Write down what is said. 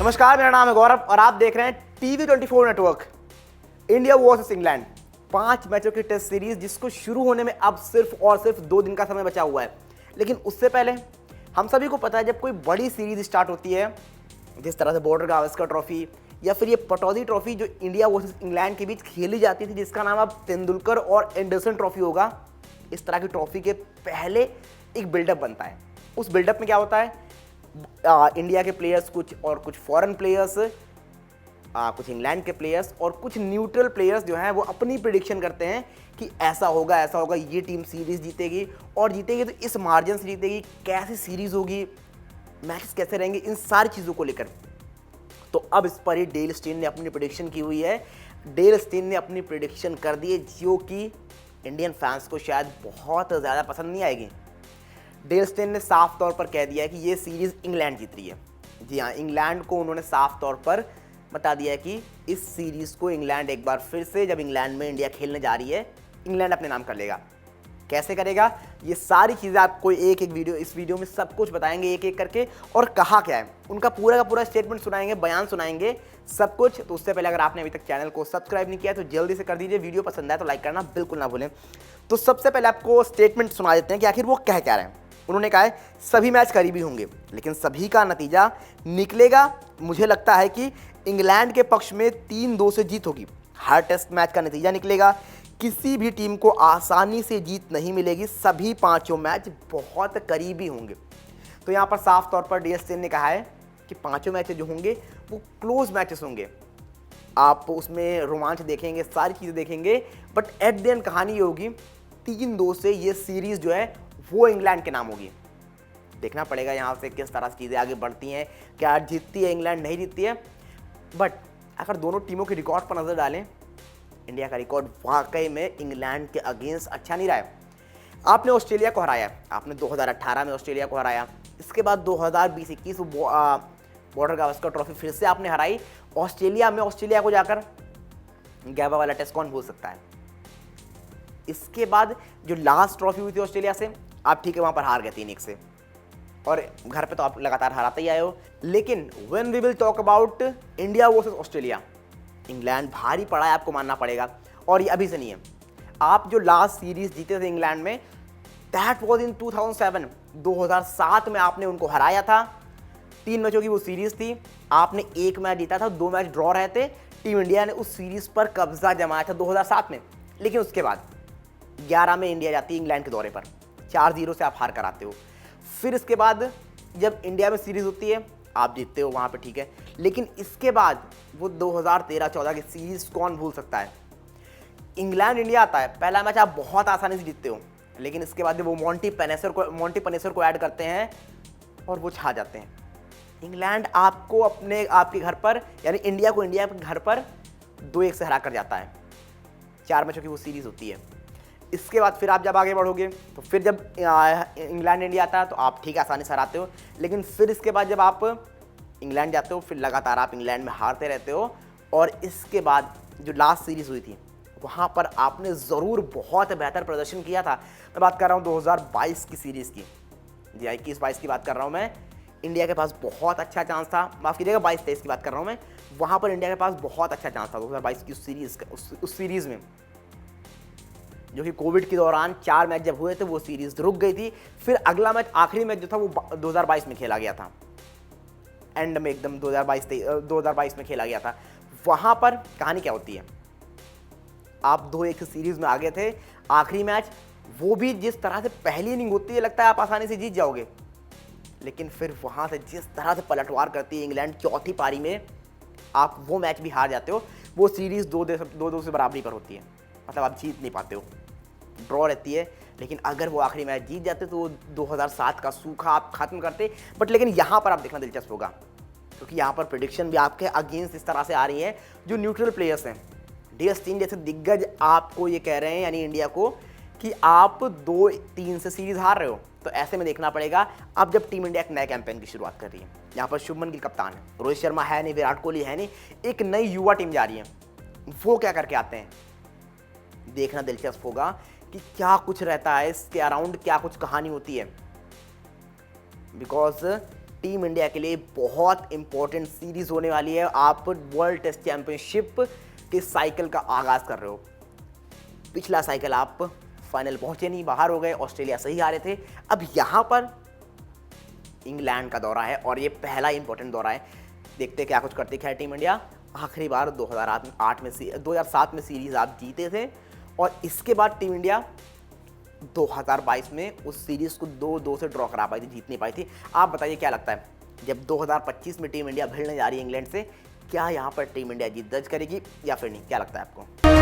नमस्कार, मेरा नाम है गौरव और आप देख रहे हैं TV24 network. India versus England 5 मैचों की टेस्ट सीरीज जिसको शुरू होने में अब सिर्फ और सिर्फ 2 दिन का समय बचा हुआ है। लेकिन उससे पहले हम सभी को पता है जब कोई बड़ी सीरीज स्टार्ट होती है, जिस तरह से बॉर्डर गावस्कर ट्रॉफी या फिर ये पटौदी ट्रॉफी जो इंडिया वर्सेस इंग्लैंड के बीच खेली जाती थी, जिसका नाम अब तेंदुलकर और एंडरसन ट्रॉफी होगा, इस तरह की ट्रॉफी के पहले एक बिल्डअप बनता है। उस बिल्डअप में क्या होता है, इंडिया के प्लेयर्स कुछ और कुछ फॉरेन प्लेयर्स, कुछ इंग्लैंड के प्लेयर्स और कुछ न्यूट्रल प्लेयर्स जो हैं वो अपनी प्रिडिक्शन करते हैं कि ऐसा होगा, ये टीम सीरीज जीतेगी और जीतेगी तो इस मार्जिन से जीतेगी, कैसी सीरीज होगी, मैचेस कैसे रहेंगे, इन सारी चीज़ों को लेकर। तो अब इस पर ही डेल स्टेन ने अपनी प्रिडिक्शन की हुई है। डेल स्टेन ने अपनी प्रिडिक्शन कर दी है जो कि इंडियन फैंस को शायद बहुत ज़्यादा पसंद नहीं आएगी। डेल स्टेन ने साफ तौर पर कह दिया है कि ये सीरीज़ इंग्लैंड जीत रही है। जी हाँ, इंग्लैंड को उन्होंने साफ तौर पर बता दिया है कि इस सीरीज़ को इंग्लैंड एक बार फिर से, जब इंग्लैंड में इंडिया खेलने जा रही है, इंग्लैंड अपने नाम कर लेगा। कैसे करेगा, ये सारी चीज़ें आपको एक एक वीडियो, इस वीडियो में सब कुछ बताएंगे एक एक करके। और कहा क्या है, उनका पूरा का पूरा स्टेटमेंट सुनाएंगे, बयान सुनाएंगे, सब कुछ। तो उससे पहले अगर आपने अभी तक चैनल को सब्सक्राइब नहीं किया तो जल्दी से कर दीजिए। वीडियो पसंद आए तो लाइक करना बिल्कुल ना भूलें। तो सबसे पहले आपको स्टेटमेंट सुना देते हैं कि आखिर वो कह क्या रहे हैं। उन्होंने कहा है सभी मैच करीबी होंगे लेकिन सभी का नतीजा निकलेगा। मुझे लगता है कि इंग्लैंड के पक्ष में 3-2 से जीत होगी। हर टेस्ट मैच का नतीजा निकलेगा, किसी भी टीम को आसानी से जीत नहीं मिलेगी, सभी 5 मैच बहुत करीबी होंगे। तो यहाँ पर साफ तौर पर डेल स्टेन ने कहा है कि 5 मैच जो होंगे वो क्लोज मैचेस होंगे। आप उसमें रोमांच देखेंगे, सारी चीज़ें देखेंगे, बट एट द एंड कहानी ये होगी 3-2 से ये सीरीज़ जो है वो इंग्लैंड के नाम होगी। देखना पड़ेगा यहाँ से किस तरह से चीज़ें आगे बढ़ती हैं, क्या जीतती है इंग्लैंड, नहीं जीतती है। बट अगर दोनों टीमों के रिकॉर्ड पर नज़र डालें, इंडिया का रिकॉर्ड वाकई में इंग्लैंड के अगेंस्ट अच्छा नहीं रहा है। आपने ऑस्ट्रेलिया को हराया, आपने 2018 में ऑस्ट्रेलिया को हराया, इसके बाद 2020-21 बॉर्डर गावस्कर ट्रॉफी फिर से आपने हराई ऑस्ट्रेलिया में। ऑस्ट्रेलिया को जाकर गैबा वाला टेस्ट कौन भूल सकता है। इसके बाद जो लास्ट ट्रॉफी हुई थी ऑस्ट्रेलिया से, आप ठीक है वहाँ पर हार गए 3-1 से, और घर पे तो आप लगातार हराते ही आए हो। लेकिन when we will talk about India versus Australia, England भारी पड़ा है, आपको मानना पड़ेगा। और ये अभी से नहीं है, आप जो लास्ट सीरीज जीते थे इंग्लैंड में, दैट वाज इन 2007, 2007 में आपने उनको हराया था। 3 मैचों की वो सीरीज थी, आपने 1 मैच जीता था, 2 मैच ड्रॉ रहे थे। टीम इंडिया ने उस सीरीज पर कब्जा जमाया था 2007 में। लेकिन उसके बाद 11 में इंडिया जाती है इंग्लैंड के दौरे पर, 4-0 से आप हार कर आते हो। फिर इसके बाद जब इंडिया में सीरीज होती है आप जीतते हो वहाँ पे, ठीक है। लेकिन इसके बाद वो 2013-14 की सीरीज कौन भूल सकता है। इंग्लैंड इंडिया आता है, पहला मैच आप बहुत आसानी से जीतते हो, लेकिन इसके बाद जब वो मोंटी पेनेसर को ऐड करते हैं और वो छा जाते हैं। इंग्लैंड आपको आपके घर पर, यानी इंडिया को इंडिया के घर पर 2-1 से हरा कर जाता है। 4 मैचों की वो सीरीज होती है। इसके बाद फिर आप जब आगे बढ़ोगे तो फिर जब इंग्लैंड इंडिया आता है तो आप ठीक आसानी से हराते हो। लेकिन फिर इसके बाद जब आप इंग्लैंड जाते हो, फिर लगातार आप इंग्लैंड में हारते रहते हो। और इसके बाद जो लास्ट सीरीज़ हुई थी वहाँ पर आपने ज़रूर बहुत बेहतर प्रदर्शन किया था। मैं बात कर रहा हूँ 2022 की सीरीज़ की, जी 21-22 की बात कर रहा हूँ मैं। इंडिया के पास बहुत अच्छा चांस था, माफ़ कीजिएगा 22-23 की बात कर रहा हूँ मैं। वहाँ पर इंडिया के पास बहुत अच्छा चांस था 2022 की उस सीरीज़ में, जो कि कोविड के दौरान 4 मैच जब हुए थे वो सीरीज़ रुक गई थी। फिर अगला मैच, आखिरी मैच जो था वो 2022 में खेला गया था, एंड में एकदम 2022 में खेला गया था। वहाँ पर कहानी क्या होती है, आप 2-1 सीरीज़ में आगे थे, आखिरी मैच वो भी जिस तरह से पहली इनिंग होती है लगता है आप आसानी से जीत जाओगे, लेकिन फिर वहाँ से जिस तरह से पलटवार करती है इंग्लैंड, चौथी पारी में आप वो मैच भी हार जाते हो। वो सीरीज़ 2-2 से बराबरी पर होती है, मतलब आप जीत नहीं पाते हो, ड्रॉ रहती है। लेकिन अगर वो आखिरी मैच जीत जाते तो 2007 का सूखा आप खत्म करते। बट लेकिन यहाँ पर आप देखना दिलचस्प होगा, क्योंकि यहाँ पर प्रेडिक्शन भी आपके अगेंस्ट इस तरह से आ रही है। जो न्यूट्रल प्लेयर्स हैं, डेल स्टेन जैसे दिग्गज आपको ये कह रहे हैं, यानी इंडिया को, कि आप 2-3 से सीरीज हार रहे हो। तो ऐसे में देखना पड़ेगा अब जब टीम इंडिया एक नए कैंपेन की शुरुआत कर रही है, यहाँ पर शुभमन गिल कप्तान है, रोहित शर्मा है नहीं, विराट कोहली है नहीं, एक नई युवा टीम जा रही है। वो क्या करके आते हैं, देखना दिलचस्प होगा कि क्या कुछ रहता है इसके अराउंड, क्या कुछ कहानी होती है। बिकॉज टीम इंडिया के लिए बहुत इंपॉर्टेंट सीरीज होने वाली है। आप वर्ल्ड टेस्ट चैंपियनशिप के साइकिल का आगाज कर रहे हो। पिछला साइकिल आप फाइनल पहुंचे नहीं, बाहर हो गए, ऑस्ट्रेलिया से ही आ रहे थे। अब यहां पर इंग्लैंड का दौरा है और ये पहला इंपॉर्टेंट दौरा है। देखते क्या कुछ करती है टीम इंडिया। आखिरी बार 2007 में सीरीज आप जीते थे और इसके बाद टीम इंडिया 2022 में उस सीरीज को 2-2 से ड्रॉ करा पाई थी, जीत नहीं पाई थी। आप बताइए क्या लगता है, जब 2025 में टीम इंडिया भिड़ने जा रही है इंग्लैंड से, क्या यहाँ पर टीम इंडिया जीत दर्ज करेगी या फिर नहीं? क्या लगता है आपको?